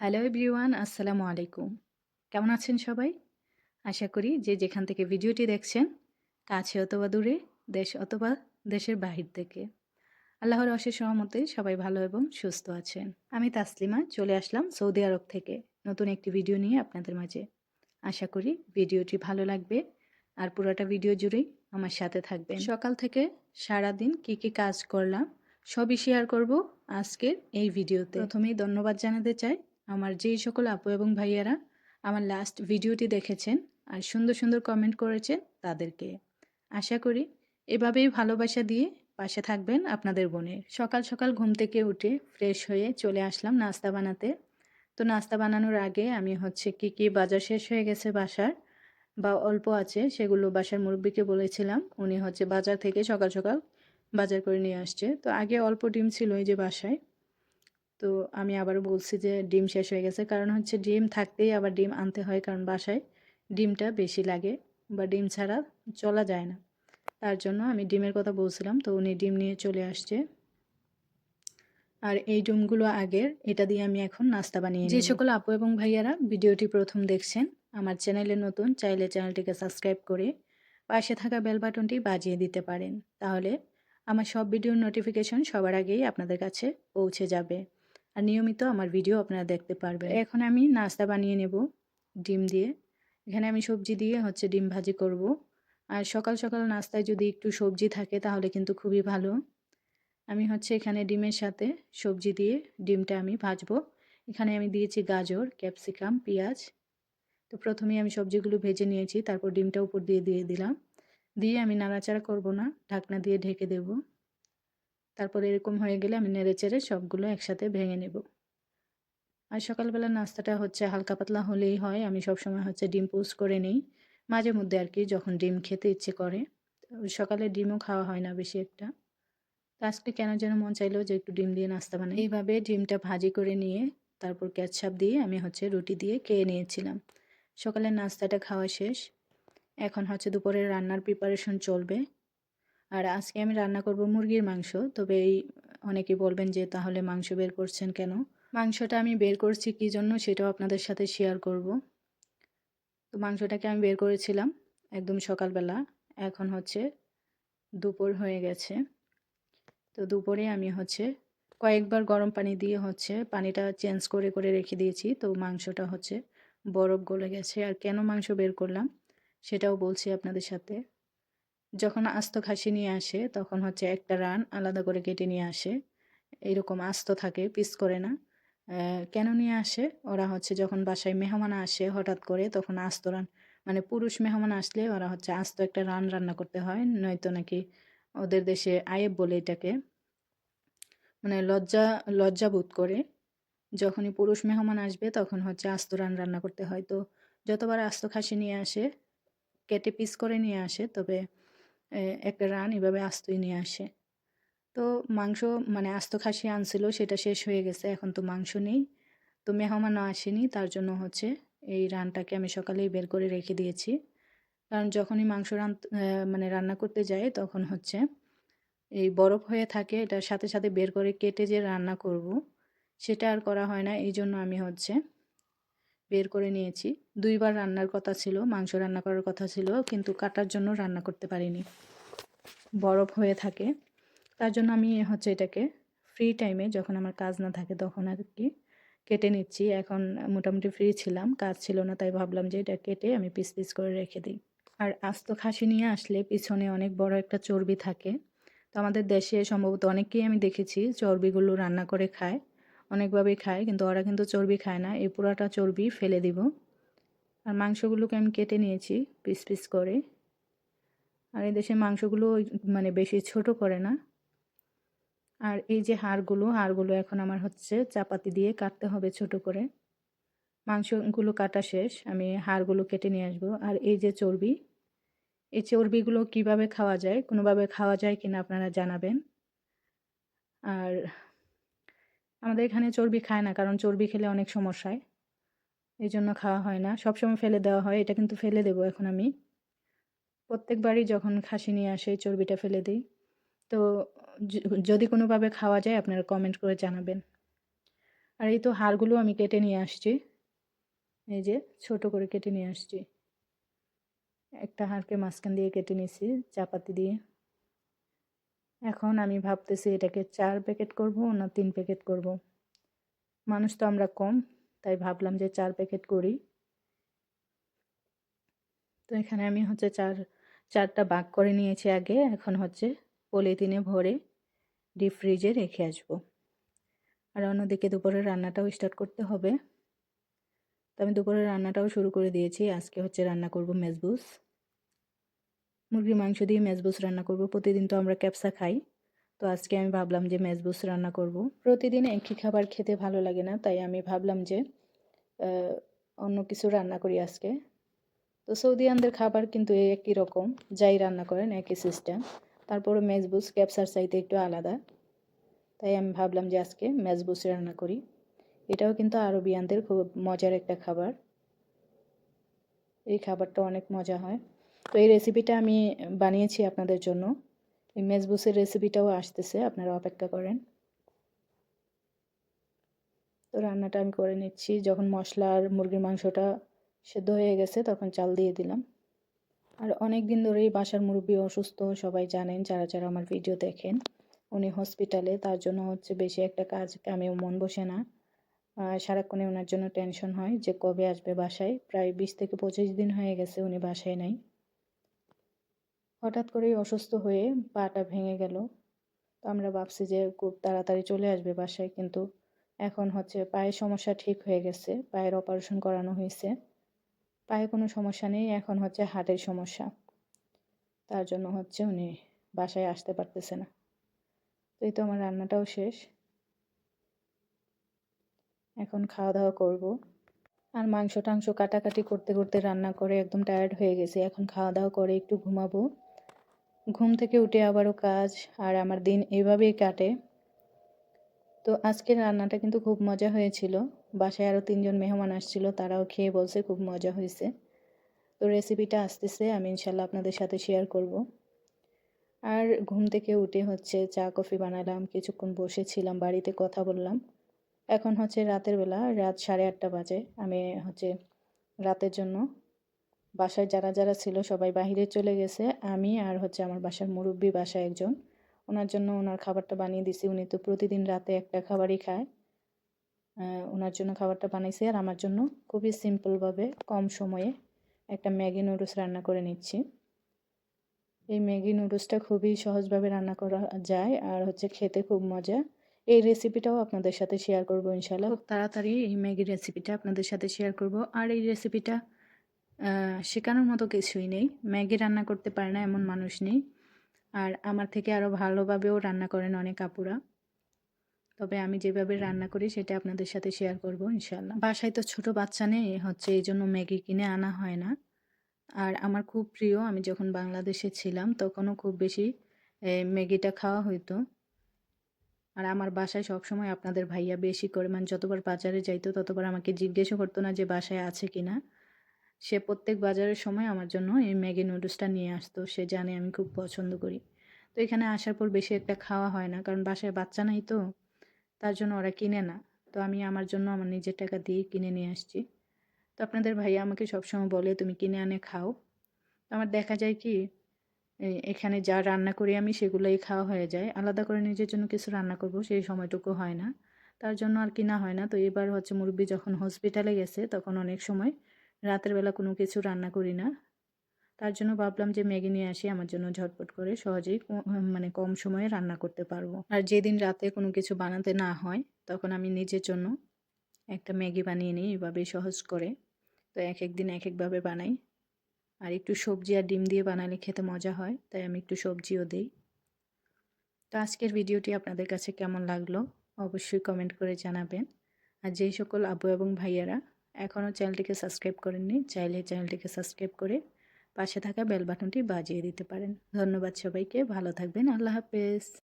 Hello everyone, আসসালামু আলাইকুম। কেমন আছেন সবাই? আশা করি যে যেখান থেকে ভিডিওটি দেখছেন, কাছে অথবা দূরে, দেশ অথবা দেশের বাহির থেকে, আল্লাহর অশেষ রহমতে সবাই ভালো এবং সুস্থ আছেন। আমি তাসলিমা চলে আসলাম সৌদি আরব থেকে নতুন একটি ভিডিও নিয়ে আপনাদের মাঝে। আশা করি ভিডিওটি ভালো লাগবে আর পুরোটা ভিডিও জুড়েই আমার সাথে থাকবেন। সকাল থেকে সারাদিন কি কাজ করলাম সবই শেয়ার করব আজকের এই ভিডিওতে। প্রথমেই ধন্যবাদ জানাতে চাই আমার যেই সকল আপু এবং ভাইয়ারা আমার লাস্ট ভিডিওটি দেখেছেন আর সুন্দর সুন্দর কমেন্ট করেছেন তাদেরকে। আশা করি এভাবেই ভালোবাসা দিয়ে পাশে থাকবেন আপনাদের বোনের। সকাল সকাল ঘুম থেকে উঠে ফ্রেশ হয়ে চলে আসলাম নাস্তা বানাতে। তো নাস্তা বানানোর আগে আমি হচ্ছে কি বাজার শেষ হয়ে গেছে বাসার বা অল্প আছে সেগুলো বাসার মুরব্বিকে বলেছিলাম, উনি হচ্ছে বাজার থেকে সকাল সকাল বাজার করে নিয়ে আসছে। তো আগে অল্প ডিম ছিল এই যে বাসায়, তো আমি আবারও বলছি যে ডিম শেষ হয়ে গেছে, কারণ হচ্ছে ডিম থাকতেই আবার ডিম আনতে হয়, কারণ বাসায় ডিমটা বেশি লাগে বা ডিম ছাড়া চলা যায় না। তার জন্য আমি ডিমের কথা বলছিলাম, তো উনি ডিম নিয়ে চলে আসছে। আর এই ডিমগুলো আগের, এটা দিয়ে আমি এখন নাস্তা বানিয়ে যে সকল আপু এবং ভাইয়ারা ভিডিওটি প্রথম দেখছেন, আমার চ্যানেলে নতুন, চাইলে চ্যানেলটিকে সাবস্ক্রাইব করে পাশে থাকা বেল বাটনটি বাজিয়ে দিতে পারেন, তাহলে আমার সব ভিডিওর নোটিফিকেশন সবার আগেই আপনাদের কাছে পৌঁছে যাবে আর নিয়মিত আমার ভিডিও আপনারা দেখতে পারবেন। এখন আমি নাস্তা বানিয়ে নেব ডিম দিয়ে। এখানে আমি সবজি দিয়ে হচ্ছে ডিম ভাজি করব। আর সকাল সকাল নাস্তায় যদি একটু সবজি থাকে তাহলে কিন্তু খুবই ভালো। আমি হচ্ছে এখানে ডিমের সাথে সবজি দিয়ে ডিমটা আমি ভাজবো। এখানে আমি দিয়েছি গাজর, ক্যাপসিকাম, পেঁয়াজ। তো প্রথমেই আমি সবজিগুলো ভেজে নিয়েছি, তারপর ডিমটা উপর দিয়ে দিলাম। দিয়ে আমি নাড়াচাড়া করব না, ঢাকনা দিয়ে ঢেকে দেব। তারপর এরকম হয়ে গেলে আমি নেড়েচেড়ে সবগুলো একসাথে ভেঙে নেব। আর সকালবেলা নাস্তাটা হচ্ছে হালকা পাতলা হলেই হয়। আমি সবসময় হচ্ছে ডিম পোস্ট করে নিই মাঝে মধ্যে আর কি, যখন ডিম খেতে ইচ্ছে করে। সকালে ডিমও খাওয়া হয় না বেশি একটা। তো আজকে কেন যেন মন চাইলো যে একটু ডিম দিয়ে নাস্তা বানাই। এইভাবে ডিমটা ভাজি করে নিয়ে তারপর কেচাপ দিয়ে আমি হচ্ছে রুটি দিয়ে খেয়ে নিয়েছিলাম। সকালের নাস্তাটা খাওয়া শেষ। এখন হচ্ছে দুপুরের রান্নার প্রিপারেশন চলবে। আর আজকে আমি রান্না করব মুরগির মাংস। তবে এই অনেকে বলবেন যে তাহলে মাংস বের করছেন কেন? মাংসটা আমি বের করছি কী জন্য সেটাও আপনাদের সাথে শেয়ার করব। তো মাংসটাকে আমি বের করেছিলাম একদম সকালবেলা। এখন হচ্ছে দুপুর হয়ে গেছে। তো দুপুরে আমি হচ্ছে কয়েকবার গরম পানি দিয়ে হচ্ছে পানিটা চেঞ্জ করে রেখে দিয়েছি। তো মাংসটা হচ্ছে বরফ গলে গেছে। আর কেন মাংস বের করলাম সেটাও বলছি আপনাদের সাথে। যখন আস্ত খাসি নিয়ে আসে তখন হচ্ছে একটা রান আলাদা করে কেটে নিয়ে আসে, এরকম আস্ত থাকে, পিস করে না। কেন নিয়ে আসে? ওরা হচ্ছে যখন বাসায় মেহমান আসে হঠাৎ করে, তখন আস্ত রান, মানে পুরুষ মেহমান আসলে ওরা হচ্ছে আস্ত একটা রান রান্না করতে হয়, নয়তো নাকি ওদের দেশে আয়েব বলে এটাকে, মানে লজ্জা বোধ করে। যখনই পুরুষ মেহমান আসবে তখন হচ্ছে আস্ত রান্না করতে হয়। তো যতবার আস্ত খাসি নিয়ে আসে কেটে পিস করে নিয়ে আসে, তবে একটা রান এভাবে আস্তই নিয়ে আসে। তো মাংস, মানে আস্ত খাসি আনছিল সেটা শেষ হয়ে গেছে, এখন তো মাংস নেই। তো মেহমানও আসেনি, তার জন্য হচ্ছে এই রানটাকে আমি সকালেই বের করে রেখে দিয়েছি। কারণ যখনই মাংস মানে রান্না করতে যাই তখন হচ্ছে এই বরফ হয়ে থাকে, এটার সাথে সাথে বের করে কেটে যে রান্না করব সেটা আর করা হয় না। এই জন্য আমি হচ্ছে বের করে নিয়েছি। দুইবার রান্নার কথা ছিল, মাংস রান্না করার কথা ছিল, কিন্তু কাটার জন্য রান্না করতে পারিনি, বরফ হয়ে থাকে। তার জন্য আমি হচ্ছে এটাকে ফ্রি টাইমে, যখন আমার কাজ না থাকে তখন আর কি কেটে নিচ্ছি। এখন মোটামুটি ফ্রি ছিলাম, কাজ ছিল না, তাই ভাবলাম যে এটা কেটে আমি পিস পিস করে রেখে দিই। আর আস্ত খাসি নিয়ে আসলে পিছনে অনেক বড় একটা চর্বি থাকে। তো আমাদের দেশে সম্ভবত অনেককেই আমি দেখেছি চর্বিগুলো রান্না করে খায়, অনেকভাবেই খায়, কিন্তু ওরা কিন্তু চর্বি খায় না। এই পুরাটা চর্বি ফেলে দিব। আর মাংসগুলোকে আমি কেটে নিয়েছি পিস পিস করে। আর এই দেশে মাংসগুলো মানে বেশি ছোট করে না। আর এই যে হাড়গুলো এখন আমার হচ্ছে চাপাতি দিয়ে কাটতে হবে ছোট করে। মাংসগুলো কাটা শেষ, আমি হাড়গুলো কেটে নিয়ে আসবো। আর এই যে চর্বি, এই চর্বিগুলো কিভাবে খাওয়া যায়, কোনোভাবে খাওয়া যায় কিনা আপনারা জানাবেন। আর আমাদের এখানে চর্বি খায় না, কারণ চর্বি খেলে অনেক সমস্যা হয়, এই জন্য খাওয়া হয় না, সবসময় ফেলে দেওয়া হয়। এটা কিন্তু ফেলে দেবো এখন আমি, প্রত্যেকবারই যখন খাসি নিয়ে আসে এই চর্বিটা ফেলে দিই। তো যদি কোনোভাবে খাওয়া যায় আপনারা কমেন্ট করে জানাবেন। আর এই তো হাড়গুলো আমি কেটে নিয়ে আসছি, এই যে ছোট করে কেটে নিয়ে আসছি। একটা হাড়কে মাঝখান দিয়ে কেটে নিয়েছি চাপাতি দিয়ে। এখন আমি ভাবতেছি এটাকে 4 প্যাকেট করব না 3 প্যাকেট করব। মানুষ তো আমরা কম, তাই ভাবলাম যে 4 প্যাকেট করি। তো এখানে আমি হচ্ছে 4টা ভাগ করে নিয়েছি আগে। এখন হচ্ছে পলিথিনে ভরে ডিপ ফ্রিজে রেখে আসবো। আর অন্যদিকে দুপুরের রান্নাটাও স্টার্ট করতে হবে। তো আমি দুপুরের রান্নাটাও শুরু করে দিয়েছি। আজকে হচ্ছে রান্না করব মেজবুস, মুরগির মাংস দিয়ে মেজবুস রান্না করব। প্রতিদিন তো আমরা ক্যাপসা খাই, তো আজকে আমি ভাবলাম যে মেজবুস রান্না করব। প্রতিদিন একই খাবার খেতে ভালো লাগে না, তাই আমি ভাবলাম যে অন্য কিছু রান্না করি আজকে। তো সৌদিয়ানদের খাবার কিন্তু একই রকম, যাই রান্না করেন একই সিস্টেম। তারপরে মেজবুস ক্যাপসার চাইতে একটু আলাদা, তাই আমি ভাবলাম যে আজকে মেজবুস রান্না করি। এটাও কিন্তু আরবিয়ানদের খুব মজার একটা খাবার। এই খাবারটা অনেক মজা হয়। তো এই রেসিপিটা আমি বানিয়েছি আপনাদের জন্য। এই মেজবুসের রেসিপিটাও আসতেছে, আপনারা অপেক্ষা করেন। তো রান্নাটা আমি করে নিচ্ছি। যখন মশলা আর মুরগির মাংসটা সেদ্ধ হয়ে গেছে তখন চাল দিয়ে দিলাম। আর অনেক দিন ধরেই বাসার মুরব্বি অসুস্থ, সবাই জানেন যারা যারা আমার ভিডিও দেখেন। উনি হসপিটালে, তার জন্য হচ্ছে বেশি একটা কামেও মন বসে না। সারাক্ষণে ওনার জন্য টেনশন হয় যে কবে আসবে বাসায়। প্রায় 20 থেকে 25 দিন হয়ে গেছে উনি বাসায় নাই। হঠাৎ করেই অসুস্থ হয়ে পাটা ভেঙে গেল। তো আমরা ভাবছি যে খুব তাড়াতাড়ি চলে আসবে বাসায়, কিন্তু এখন হচ্ছে পায়ের সমস্যা ঠিক হয়ে গেছে, পায়ের অপারেশন করানো হয়েছে। পায়ে কোনো সমস্যা নেই, এখন হচ্ছে হার্টের সমস্যা। তার জন্য হচ্ছে উনি বাসায় আসতে পারতেছে না। তো এই তো আমার রান্নাটাও শেষ, এখন খাওয়া দাওয়া করব। আর মাংস টাংস কাটাকাটি করতে করতে রান্না করে একদম টায়ার্ড হয়ে গেছি। এখন খাওয়া দাওয়া করে একটু ঘুমাবো। ঘুম থেকে উঠে আবারও কাজ, আর আমার দিন এভাবেই কাটে। তো আজকের রান্নাটা কিন্তু খুব মজা হয়েছিল। বাসায় আরও 3জন মেহমান আসছিল, তারাও খেয়ে বলছে খুব মজা হয়েছে। তো রেসিপিটা আসতেছে, আমি ইনশাল্লাহ আপনাদের সাথে শেয়ার করব। আর ঘুম থেকে উঠে হচ্ছে চা কফি বানালাম, কিছুক্ষণ বসেছিলাম, বাড়িতে কথা বললাম। এখন হচ্ছে রাতের বেলা, রাত 8:30 বাজে। আমি হচ্ছে রাতের জন্য, বাসায় যারা যারা ছিল সবাই বাহিরে চলে গেছে, আমি আর হচ্ছে আমার বাসার মুরব্বি বাসায় একজন, ওনার জন্য ওনার খাবারটা বানিয়ে দিছি। উনি তো প্রতিদিন রাতে একটা খাবারই খায়। ওনার জন্য খাবারটা বানাইছি, আর আমার জন্য খুবই সিম্পলভাবে কম সময়ে একটা ম্যাগি নুডলস রান্না করে নিচ্ছি। এই ম্যাগি নুডলসটা খুবই সহজভাবে রান্না করা যায়, আর হচ্ছে খেতে খুব মজা। এই রেসিপিটাও আপনাদের সাথে শেয়ার করব ইনশাল্লাহ। খুব তাড়াতাড়ি এই ম্যাগি রেসিপিটা আপনাদের সাথে শেয়ার করব। আর এই রেসিপিটা শেখানোর মতো কিছুই নেই। ম্যাগি রান্না করতে পারে না এমন মানুষ নেই। আর আমার থেকে আরও ভালোভাবেও রান্না করেন অনেক আপুরা। তবে আমি যেভাবে রান্না করি সেটা আপনাদের সাথে শেয়ার করব ইনশাল্লাহ। বাসায় তো ছোট বাচ্চা নেই, হচ্ছে এই জন্য ম্যাগি কিনে আনা হয় না। আর আমার খুব প্রিয়, আমি যখন বাংলাদেশে ছিলাম তখনও খুব বেশি ম্যাগিটা খাওয়া হইতো। আর আমার বাসায় সবসময় আপনাদের ভাইয়া বেশি করে, মানে যতবার বাজারে যাইতো ততবার আমাকে জিজ্ঞেসও করতো না যে বাসায় আছে কিনা। সে প্রত্যেক বাজারের সময় আমার জন্য এই ম্যাগি নুডলসটা নিয়ে আসতো, সে জানে আমি খুব পছন্দ করি। তো এখানে আসার পর বেশি একটা খাওয়া হয় না, কারণ বাসায় বাচ্চা নাই তো, তার জন্য ওরা কিনে না। তো আমি আমার জন্য আমার নিজের টাকা দিয়ে কিনে নিয়ে আসছি। তো আপনাদের ভাইয়া আমাকে সবসময় বলে তুমি কিনে আনে খাও। তো আমার দেখা যায় কি এখানে যা রান্না করি আমি সেগুলোই খাওয়া হয়ে যায়। আলাদা করে নিজের জন্য কিছু রান্না করব সেই সময়টুকু হয় না, তার জন্য আর কিনা হয় না। তো এবার হচ্ছে মুরব্বি যখন হসপিটালে গেছে তখন অনেক সময় রাতের বেলা কোনো কিছু রান্না করি না। তার জন্য ভাবলাম যে ম্যাগি নিয়ে আসি, আমার জন্য ঝটপট করে সহজেই মানে কম সময়ে রান্না করতে পারবো। আর যেদিন রাতে কোনো কিছু বানাতে না হয় তখন আমি নিজের জন্য একটা ম্যাগি বানিয়ে নিই এভাবেই সহজ করে। তো এক এক দিন এক একভাবে বানাই। আর একটু সবজি আর ডিম দিয়ে বানালে খেতে মজা হয়, তাই আমি একটু সবজিও দিই। তো আজকের ভিডিওটি আপনাদের কাছে কেমন লাগলো অবশ্যই কমেন্ট করে জানাবেন। আর যেই সকল আপু এবং ভাইয়ারা এখনও চ্যানেলটিকে সাবস্ক্রাইব করেননি, চাইলে চ্যানেলটিকে সাবস্ক্রাইব করে পাশে থাকা বেল বাটনটি বাজিয়ে দিতে পারেন। ধন্যবাদ সবাইকে, ভালো থাকবেন, আল্লাহ হাফেজ।